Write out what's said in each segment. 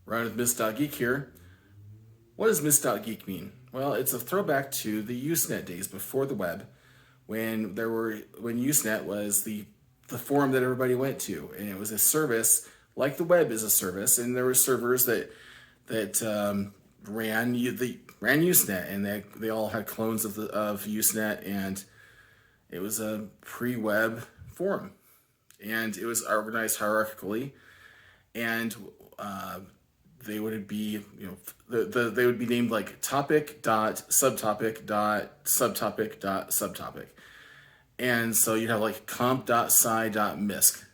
Ryan with Miss.Geek here. What does Miss.Geek mean? Well, it's a throwback to the Usenet days before the web, when Usenet was the forum that everybody went to, and it was a service like the web is a service, and there were servers that ran Usenet, and they all had clones of Usenet, and it was a pre-web forum, and it was organized hierarchically, and they would be, they would be named like topic dot subtopic dot subtopic dot subtopic, and so you'd have like comp.sci.misc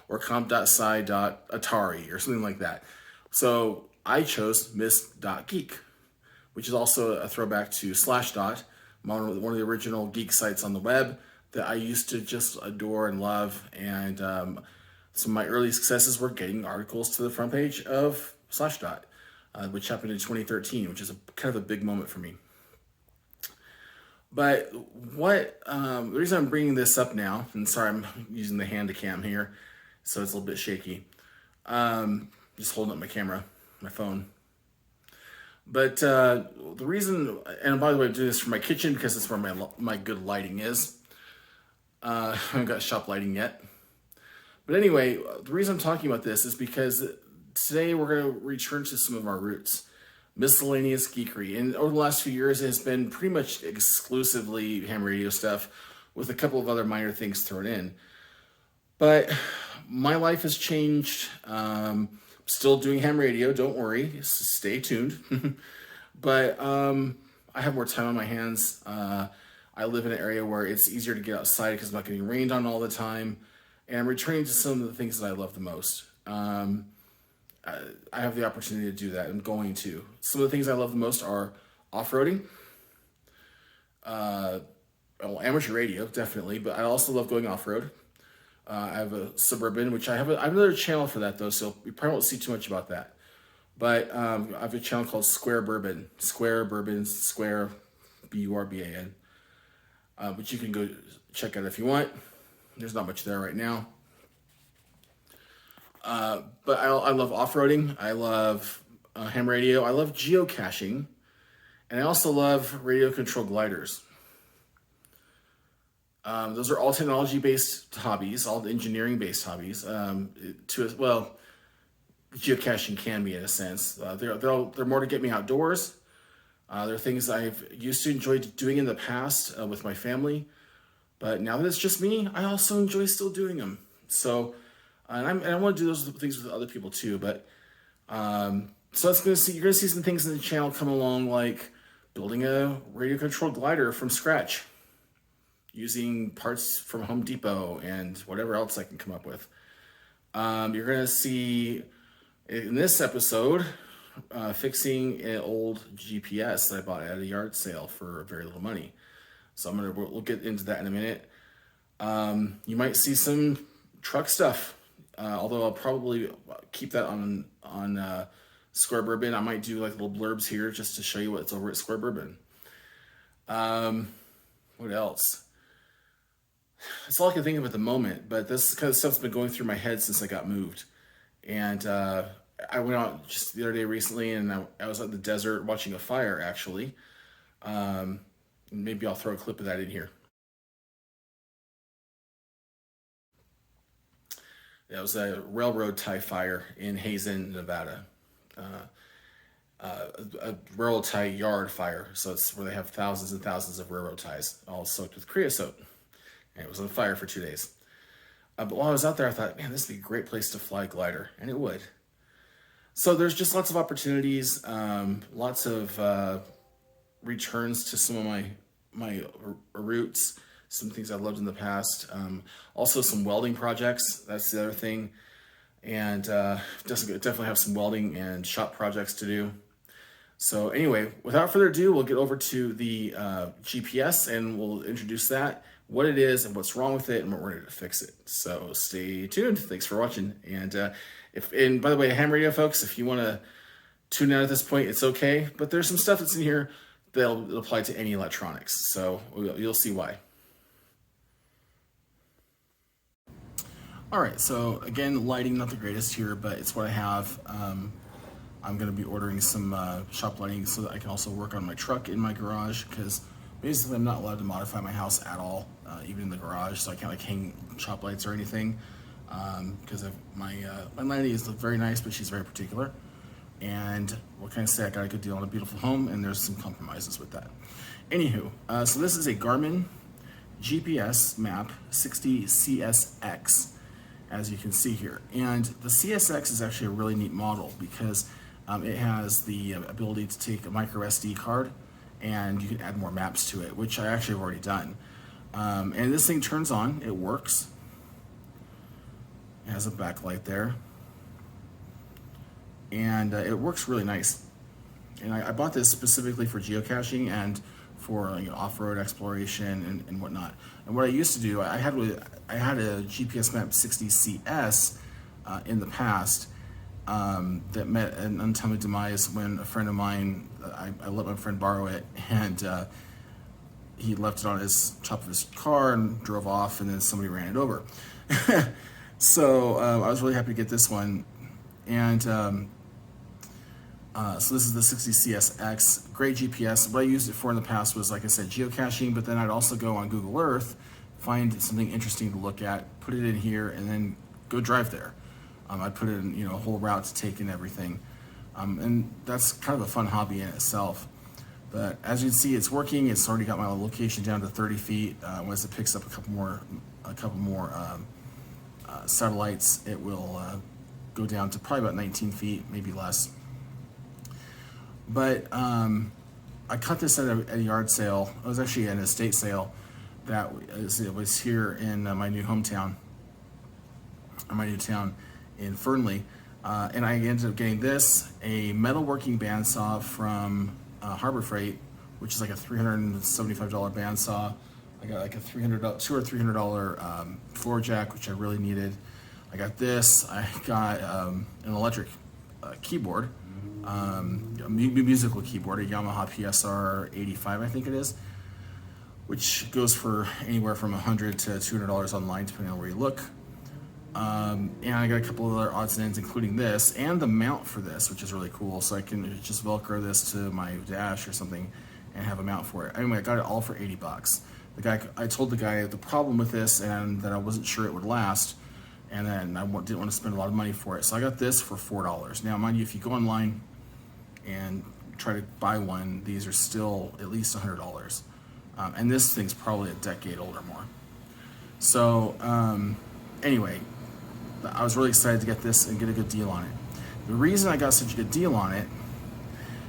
or comp.sci.atari or something like that. So I chose miss.geek, which is also a throwback to Slashdot, one of the original geek sites on the web that I used to just adore and love. And some of my early successes were getting articles to the front page of Slashdot, which happened in 2013, which is kind of a big moment for me. But the reason I'm bringing this up now, and sorry, I'm using the hand-to-cam here, so it's a little bit shaky. Just holding up my camera, my phone. But the reason, and by the way, I'm doing this from my kitchen because it's where my good lighting is. I haven't got shop lighting yet. But anyway, the reason I'm talking about this is because today we're going to return to some of our roots. Miscellaneous geekery. And over the last few years, it has been pretty much exclusively ham radio stuff with a couple of other minor things thrown in. But my life has changed. Still doing ham radio, don't worry, stay tuned. But I have more time on my hands. I live in an area where it's easier to get outside because I'm not getting rained on all the time. And I'm returning to some of the things that I love the most. I have the opportunity to do that. I'm going to. Some of the things I love the most are off-roading, amateur radio, definitely, but I also love going off-road. I have a Suburban, which I have another channel for that, though, so you probably won't see too much about that. But I have a channel called Square Bourbon, Square, B-U-R-B-A-N, which you can go check out if you want. There's not much there right now. But I love off-roading. I love ham radio. I love geocaching. And I also love radio-controlled gliders. Those are all technology-based hobbies, all engineering-based hobbies. Geocaching can be in a sense. They're more to get me outdoors. They're things I've used to enjoy doing in the past with my family. But now that it's just me, I also enjoy still doing them. So... And I want to do those things with other people too, but so you're gonna see some things in the channel come along, like building a radio controlled glider from scratch, using parts from Home Depot and whatever else I can come up with. You're gonna see in this episode fixing an old GPS that I bought at a yard sale for very little money. So we'll get into that in a minute. You might see some truck stuff. Although I'll probably keep that on Square Bourbon. I might do like little blurbs here just to show you what's over at Square Bourbon. What else? That's all I can think of at the moment, but this kind of stuff's been going through my head since I got moved. And I went out just the other day recently, and I was out in the desert watching a fire, actually. Maybe I'll throw a clip of that in here. It was a railroad tie fire in Hazen, Nevada. A railroad tie yard fire. So it's where they have thousands and thousands of railroad ties, all soaked with creosote. And it was on fire for 2 days. But while I was out there, I thought, man, this would be a great place to fly a glider. And it would. So there's just lots of opportunities, lots of returns to some of my roots. Some things I've loved in the past. Also some welding projects. That's the other thing. And definitely have some welding and shop projects to do. So anyway, without further ado, we'll get over to the GPS and we'll introduce that, what it is and what's wrong with it and what we're going to fix it. So stay tuned. Thanks for watching. And by the way, ham radio folks, if you want to tune out at this point, it's okay. But there's some stuff that's in here that'll apply to any electronics. So you'll see why. All right, so again, lighting not the greatest here, but it's what I have. I'm going to be ordering some shop lighting so that I can also work on my truck in my garage, because basically I'm not allowed to modify my house at all, even in the garage, so I can't like hang shop lights or anything, because my lady is very nice, but she's very particular. And what can I say? I got a good deal on a beautiful home, and there's some compromises with that. Anywho, so this is a Garmin GPSMap 60 CSX, as you can see here. And the CSX is actually a really neat model because it has the ability to take a micro SD card, and you can add more maps to it, which I actually have already done. And this thing turns on, it works. It has a backlight there. And it works really nice. And I bought this specifically for geocaching and for off-road exploration and whatnot. And what I used to do, I had a GPSMap 60 CS in the past that met an untimely demise when a friend of mine, I let my friend borrow it, and he left it on his top of his car and drove off, and then somebody ran it over. So I was really happy to get this one. And so this is the 60 CSX, great GPS. What I used it for in the past was, like I said, geocaching, but then I'd also go on Google Earth, find something interesting to look at, put it in here, and then go drive there. I'd put in, a whole route to take and everything. And that's kind of a fun hobby in itself. But as you can see, it's working. It's already got my location down to 30 feet. Once it picks up a couple more satellites, it will go down to probably about 19 feet, maybe less. But I caught this at a yard sale. It was actually an estate sale that was here in my new hometown, or my new town in Fernley. And I ended up getting this, a metalworking bandsaw from Harbor Freight, which is like a $375 bandsaw. I got like a $200 or $300 floor jack, which I really needed. I got this. I got an electric keyboard, a musical keyboard, a Yamaha PSR 85, I think it is, which goes for anywhere from $100 to $200 online, depending on where you look. And I got a couple of other odds and ends, including this, and the mount for this, which is really cool. So I can just Velcro this to my dash or something and have a mount for it. Anyway, I got it all for 80 bucks. I told the guy the problem with this and that I wasn't sure it would last, and then I didn't want to spend a lot of money for it. So I got this for $4. Now, mind you, if you go online and try to buy one, these are still at least $100. And this thing's probably a decade old or more. So anyway, I was really excited to get this and get a good deal on it. The reason I got such a good deal on it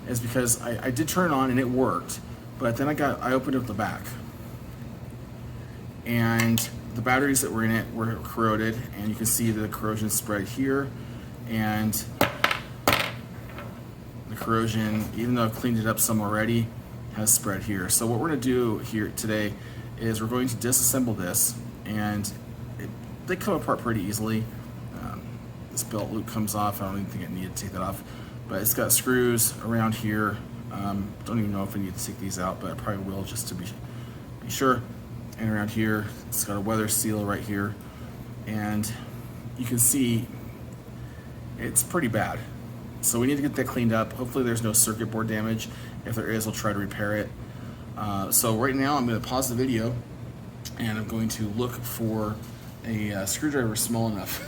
is because I did turn it on and it worked, but then I opened up the back, and the batteries that were in it were corroded, and you can see the corrosion spread here, and the corrosion, even though I've cleaned it up some already, has spread here. So what we're going to do here today is we're going to disassemble this, and they come apart pretty easily. This belt loop comes off. I don't even think I need to take that off, but it's got screws around here. Don't even know if I need to take these out, but I probably will just to be sure. And around here, it's got a weather seal right here, and you can see it's pretty bad. So we need to get that cleaned up. Hopefully there's no circuit board damage. If there is, I'll try to repair it. So right now I'm going to pause the video, and I'm going to look for a screwdriver small enough.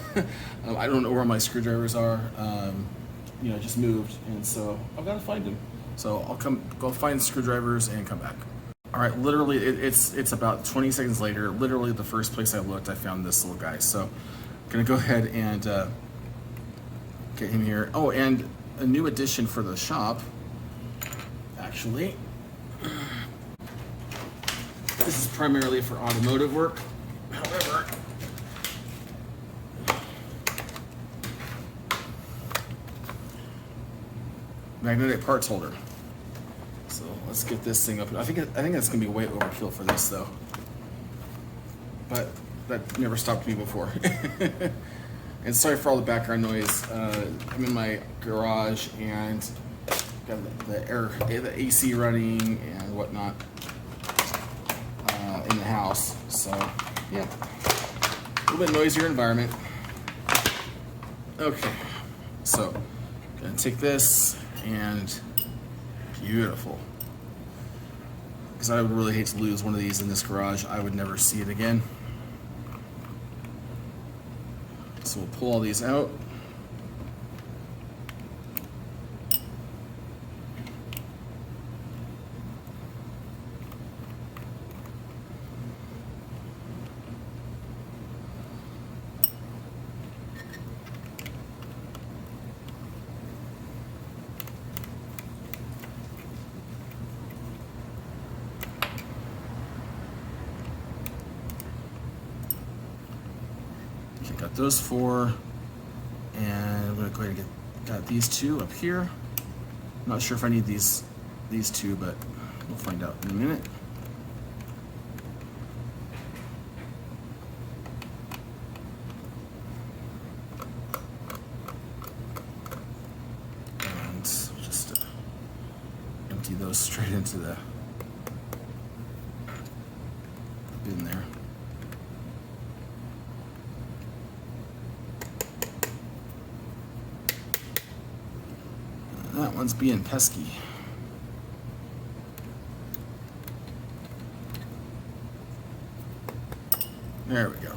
I don't know where my screwdrivers are. I just moved, and so I've got to find them. So I'll go find screwdrivers and come back. All right, literally, it's about 20 seconds later. Literally, the first place I looked, I found this little guy. So I'm gonna go ahead and get him here. Oh, and a new addition for the shop, actually. This is primarily for automotive work. However, magnetic parts holder. So let's get this thing up. I think that's gonna be way overkill for this though. But that never stopped me before. And sorry for all the background noise. I'm in my garage and got the AC running and whatnot in the house. So yeah, a little bit noisier environment. Okay, so gonna take this and beautiful. Because I would really hate to lose one of these in this garage. I would never see it again. So we'll pull all these out. Okay, got those four, and I'm gonna go ahead and got these two up here. Not sure if I need these two, but we'll find out in a minute. And just empty those straight into the bin there. That one's being pesky. There we go.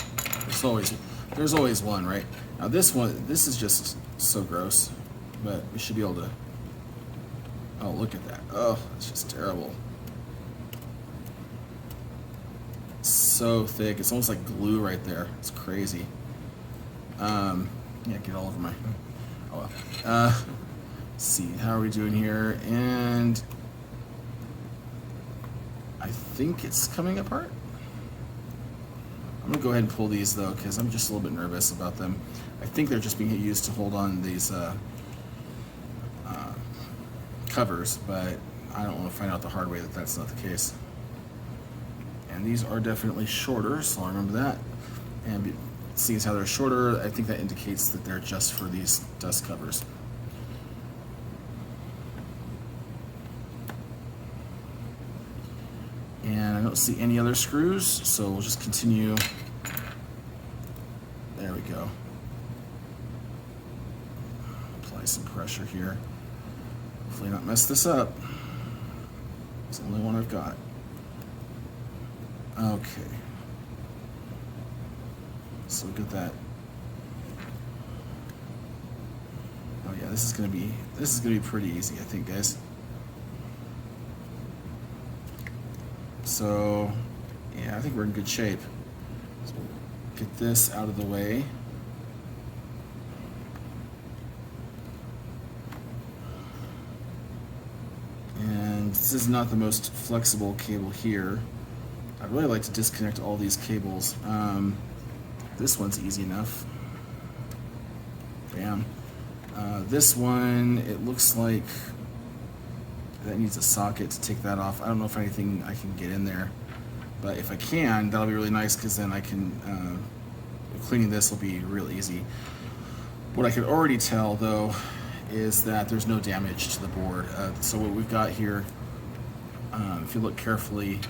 There's always one, right? Now this is just so gross, but we should be able to. Oh, look at that. Oh, it's just terrible. It's so thick. It's almost like glue right there. It's crazy. Yeah, get all over my. Oh well. Let's see, how are we doing here? And I think it's coming apart. I'm gonna go ahead and pull these though, because I'm just a little bit nervous about them. I think they're just being used to hold on these covers, but I don't want to find out the hard way that that's not the case. And these are definitely shorter, so I'll remember that. And seeing as how they're shorter, I think that indicates that they're just for these dust covers. And I don't see any other screws, so we'll just continue. There we go. Apply some pressure here. Hopefully not mess this up. It's the only one I've got. Okay. So get that. Oh yeah, this is gonna be pretty easy, I think, guys. So, yeah, I think we're in good shape. So we'll get this out of the way. And this is not the most flexible cable here. I'd really like to disconnect all these cables. This one's easy enough. Bam. This one, it looks like that needs a socket to take that off. I don't know if anything I can get in there, but if I can, that'll be really nice, because then I can, cleaning this will be real easy. What I could already tell though is that there's no damage to the board. So what we've got here, if you look carefully,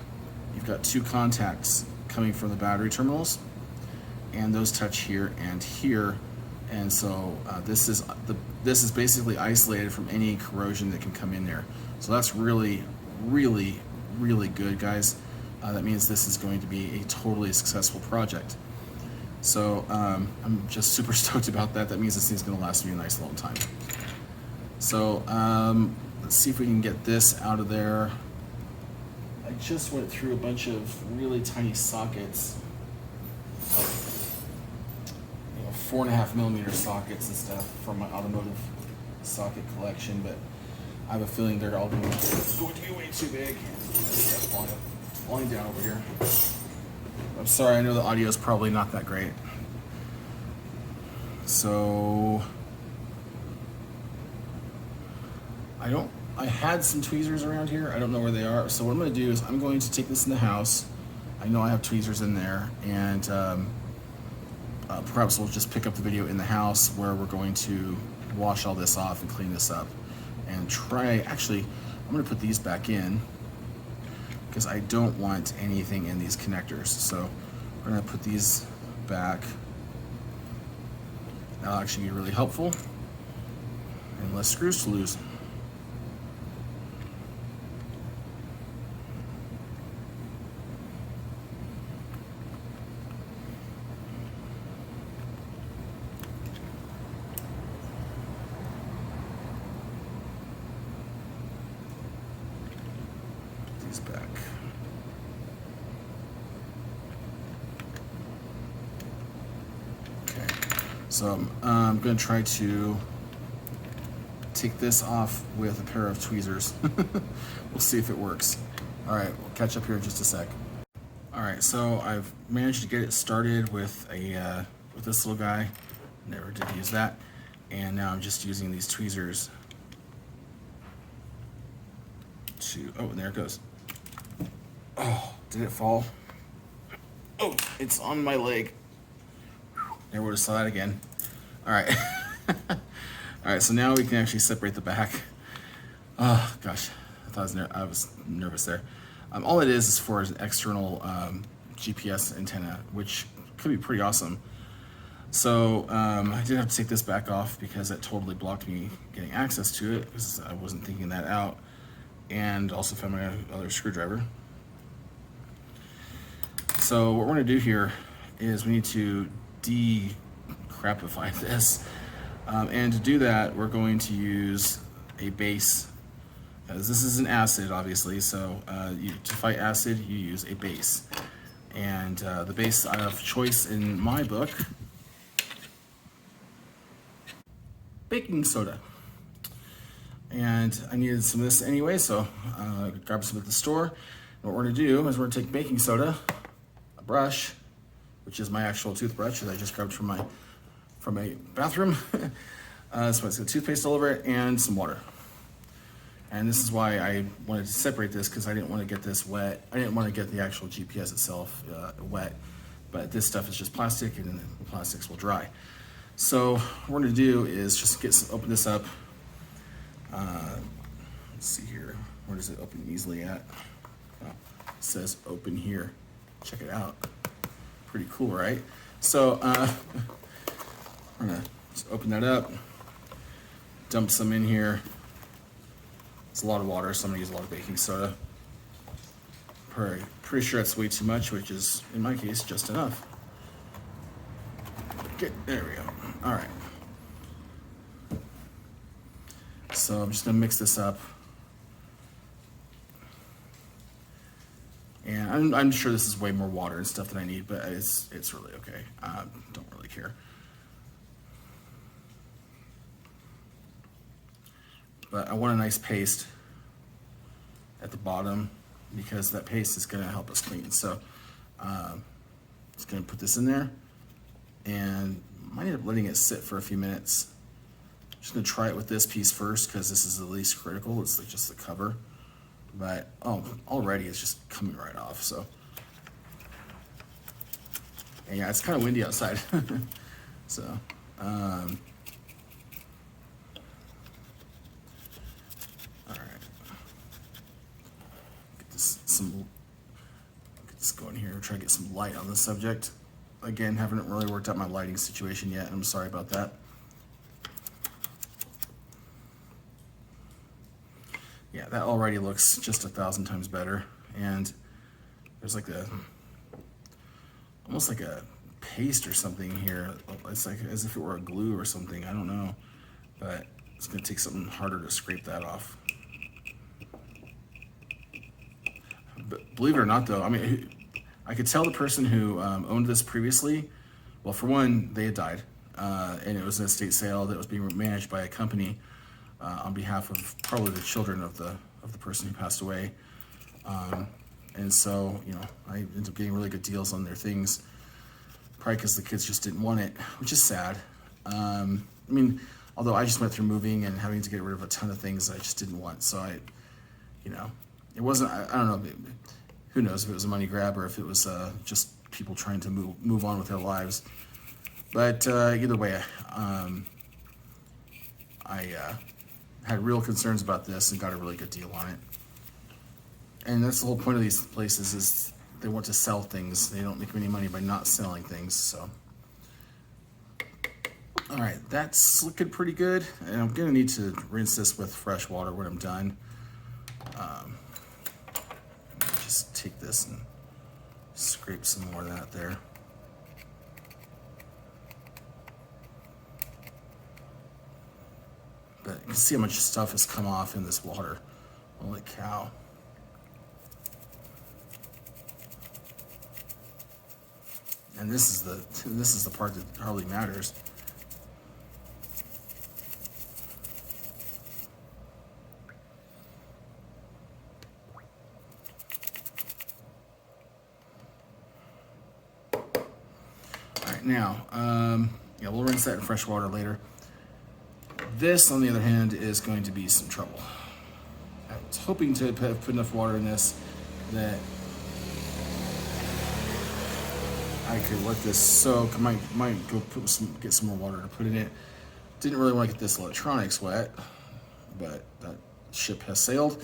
you've got two contacts coming from the battery terminals, and those touch here and here. And so this is basically isolated from any corrosion that can come in there. So that's really, really, really good, guys. That means this is going to be a totally successful project. So I'm just super stoked about that. That means this thing's gonna last me a nice long time. So let's see if we can get this out of there. I just went through a bunch of really tiny sockets, like 4.5mm sockets and stuff from my automotive socket collection, but I have a feeling they're all going to be way too big. Falling down over here. I'm sorry, I know the audio is probably not that great. So I had some tweezers around here. I don't know where they are. So what I'm going to do is I'm going to take this in the house. I know I have tweezers in there, and perhaps we'll just pick up the video in the house where we're going to wash all this off and clean this up and actually, I'm going to put these back in because I don't want anything in these connectors. So we're going to put these back, That'll actually be really helpful, and less screws to lose. These back. Okay, so I'm going to try to take this off with a pair of tweezers. We'll see if it works. All right, we'll catch up here in just a sec. All right, so I've managed to get it started with with this little guy. Never did use that, and now I'm just using these tweezers to. Oh, and there it goes. Oh, did it fall? Oh, it's on my leg. Never would have saw that again. All right. All right, so now we can actually separate the back. Oh gosh, I was nervous there. All it is for an external GPS antenna, which could be pretty awesome. So I did have to take this back off because that totally blocked me getting access to it because I wasn't thinking that out, and also found my other screwdriver. So what we're going to do here is we need to decrapify this. And to do that, we're going to use a base. As this is an acid, obviously, so to fight acid, you use a base. And the base of choice in my book, baking soda. And I needed some of this anyway, so I grabbed some at the store. And what we're going to do is we're going to take baking soda, a brush, which is my actual toothbrush that I just grabbed from my bathroom. So it's got toothpaste all over it and some water. And this is why I wanted to separate this, because I didn't want to get this wet. I didn't want to get the actual GPS itself wet, but this stuff is just plastic, and the plastics will dry. So what we're going to do is just open this up. Let's see here. Where does it open easily at? Oh, it says open here. Check it out. Pretty cool, right? So we're gonna just open that up, dump some in here. It's a lot of water, so I'm gonna use a lot of baking soda. Pretty sure it's way too much, which is, in my case, just enough. Okay, there we go. All right. So I'm just gonna mix this up. And I'm sure this is way more water and stuff than I need, but it's really okay. Don't really care. But I want a nice paste at the bottom because that paste is going to help us clean. So just going to put this in there, and might end up letting it sit for a few minutes. Just going to try it with this piece first because this is the least critical. It's like just the cover. But already it's just coming right off. So and yeah, it's kind of windy outside. So all right, get this going here. Try to get some light on the subject. Again, haven't really worked out my lighting situation yet, and I'm sorry about that. Yeah, that already looks just 1,000 times better, and there's like almost like a paste or something here. It's like as if it were a glue or something. I don't know, but it's gonna take something harder to scrape that off. But believe it or not, though, I mean, I could tell the person who owned this previously. Well, for one, they had died, and it was an estate sale that was being managed by a company. On behalf of probably the children of the person who passed away, and so I ended up getting really good deals on their things, probably because the kids just didn't want it, which is sad. I mean, although I just went through moving and having to get rid of a ton of things that I just didn't want, so it wasn't. I don't know. Who knows if it was a money grab or if it was just people trying to move on with their lives. But either way, I had real concerns about this and got a really good deal on it. And that's the whole point of these places, is they want to sell things. They don't make any money by not selling things. So All right, that's looking pretty good. And I'm gonna need to rinse this with fresh water when I'm done. Just take this and scrape some more of that there. But you can see how much stuff has come off in this water. Holy cow. And this is the part that hardly matters. All right, now, yeah, we'll rinse that in fresh water later. This, on the other hand, is going to be some trouble. I was hoping to have put enough water in this that I could let this soak. I might go get some more water to put in it. Didn't really want to get this electronics wet, but that ship has sailed.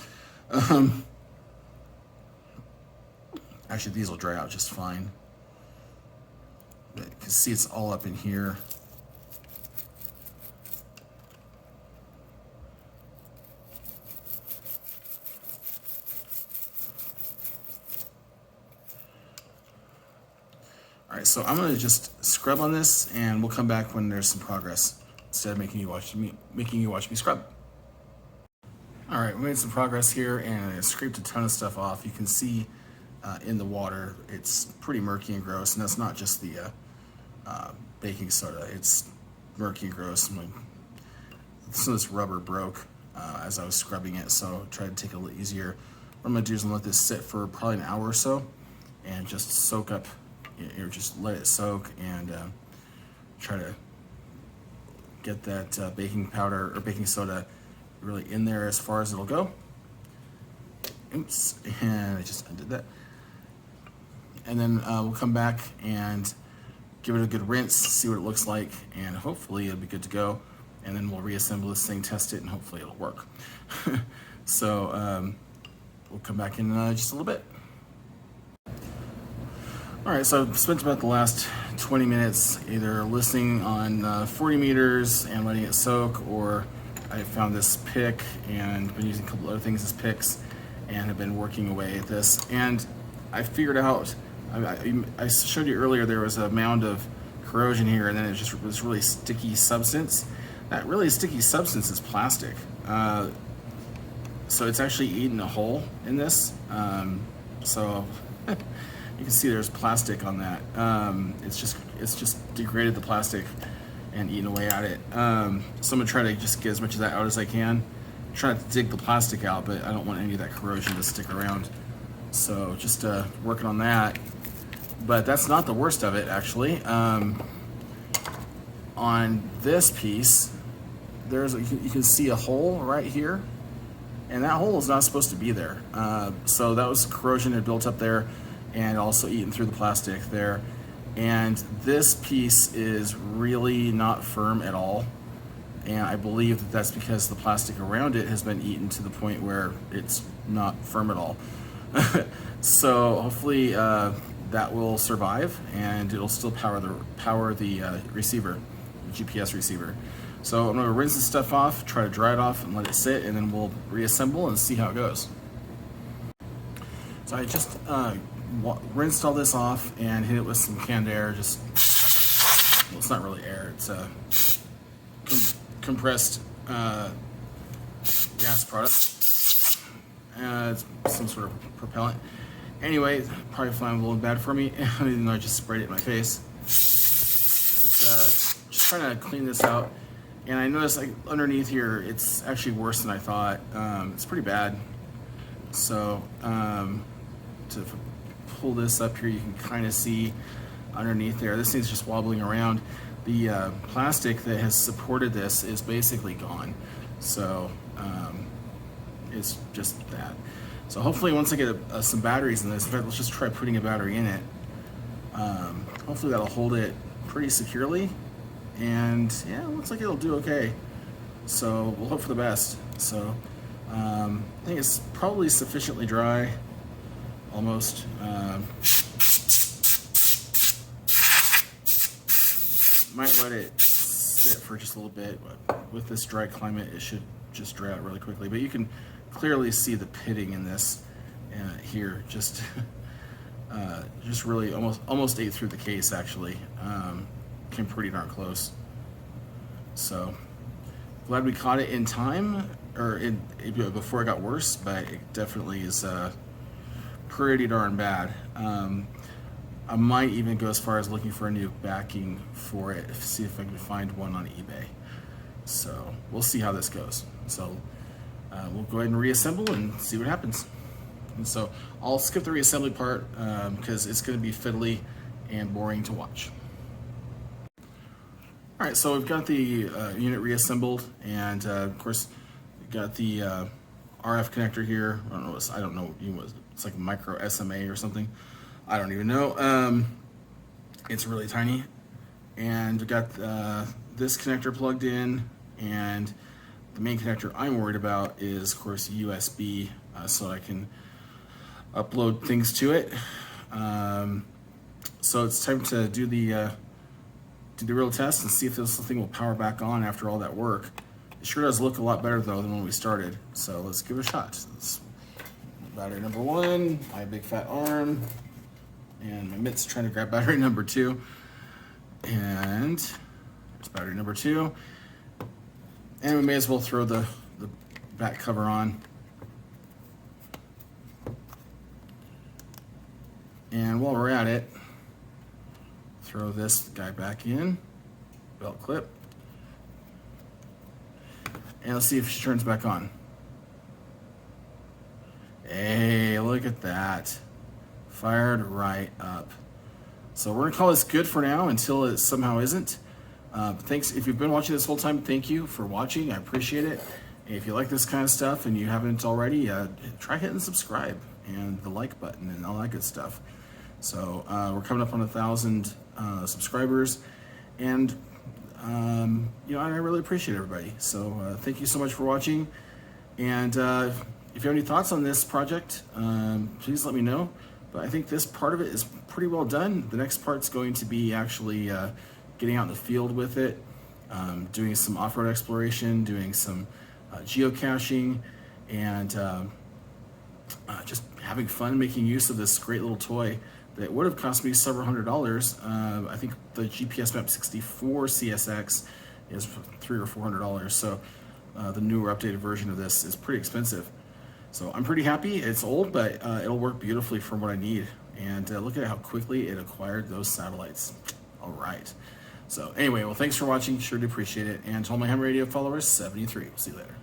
Actually, these will dry out just fine. But you can see it's all up in here. All right, so I'm gonna just scrub on this, and we'll come back when there's some progress instead of making you watch me scrub. All right, we made some progress here, and I scraped a ton of stuff off. You can see in the water, it's pretty murky and gross, and that's not just the baking soda. It's murky and gross. Some of this rubber broke as I was scrubbing it, so I tried to take it a little easier. What I'm gonna do is I'm gonna let this sit for probably an hour or so, and just soak up. Just let it soak and try to get that baking powder or baking soda really in there as far as it'll go. Oops, and I just undid that. And then we'll come back and give it a good rinse, see what it looks like, and hopefully it'll be good to go. And then we'll reassemble this thing, test it, and hopefully it'll work. So we'll come back in just a little bit. All right, so I've spent about the last 20 minutes either listening on 40 meters and letting it soak, or I found this pick and been using a couple other things as picks and have been working away at this. And I figured out, I showed you earlier there was a mound of corrosion here, and then it just was really sticky substance. That really sticky substance is plastic. So it's actually eaten a hole in this. So you can see there's plastic on that. It's just degraded the plastic and eaten away at it. So I'm gonna try to just get as much of that out as I can. Try to dig the plastic out, but I don't want any of that corrosion to stick around. So just working on that. But that's not the worst of it, actually. On this piece, you can see a hole right here, and that hole is not supposed to be there. So that was corrosion that built up there, and also eaten through the plastic there. And this piece is really not firm at all. And I believe that that's because the plastic around it has been eaten to the point where it's not firm at all. So hopefully that will survive, and it'll still power the receiver, the GPS receiver. So I'm gonna rinse this stuff off, try to dry it off and let it sit, and then we'll reassemble and see how it goes. So I just rinsed all this off and hit it with some canned air. Well, it's not really air, it's compressed gas product. It's some sort of propellant. Anyway, probably flammable and bad for me, even though I just sprayed it in my face. But, just trying to clean this out. And I noticed like underneath here, it's actually worse than I thought. It's pretty bad. So to pull this up here, you can kind of see underneath there. This thing's just wobbling around. The plastic that has supported this is basically gone. So it's just that. So hopefully once I get some batteries in this, in fact, let's just try putting a battery in it. Hopefully that'll hold it pretty securely. And yeah, it looks like it'll do okay. So we'll hope for the best. So I think it's probably sufficiently dry, almost. Might let it sit for just a little bit. But with this dry climate, it should just dry out really quickly. But you can clearly see the pitting in this here. Just really almost ate through the case actually. Came pretty darn close. So glad we caught it in time, or before it got worse. But it definitely is pretty darn bad. I might even go as far as looking for a new backing for it, see if I can find one on eBay. So we'll see how this goes. So we'll go ahead and reassemble and see what happens. And so I'll skip the reassembly part because it's going to be fiddly and boring to watch. All right, so we've got the unit reassembled, and of course we've got the RF connector here. I don't know. It's like micro SMA or something. I don't even know. It's really tiny, and we got this connector plugged in, and the main connector I'm worried about is, of course, USB, so I can upload things to it. So it's time to do the real test and see if this thing will power back on after all that work. It sure does look a lot better though than when we started. So let's give it a shot. Battery number 1, my big fat arm, and my mitt's trying to grab battery number 2. And there's battery number 2. And we may as well throw the back cover on. And while we're at it, throw this guy back in, belt clip, and let's see if she turns back on. Hey, look at that. Fired right up. So we're gonna call this good for now until it somehow isn't. Thanks, if you've been watching this whole time, thank you for watching, I appreciate it. If you like this kind of stuff and you haven't already, try hitting subscribe and the like button and all that good stuff. So we're coming up on 1,000 subscribers, and you know, I really appreciate everybody. So thank you so much for watching, and if you have any thoughts on this project, please let me know. But I think this part of it is pretty well done. The next part's going to be actually getting out in the field with it, doing some off-road exploration, doing some geocaching, and just having fun making use of this great little toy that would have cost me several $100s. I think the GPSMap 64 CSX is $300 or $400. So the newer updated version of this is pretty expensive. So I'm pretty happy. It's old, but it'll work beautifully for what I need. And look at how quickly it acquired those satellites. All right. So anyway, well, thanks for watching. Sure do appreciate it. And to all my ham radio followers, 73. We'll see you later.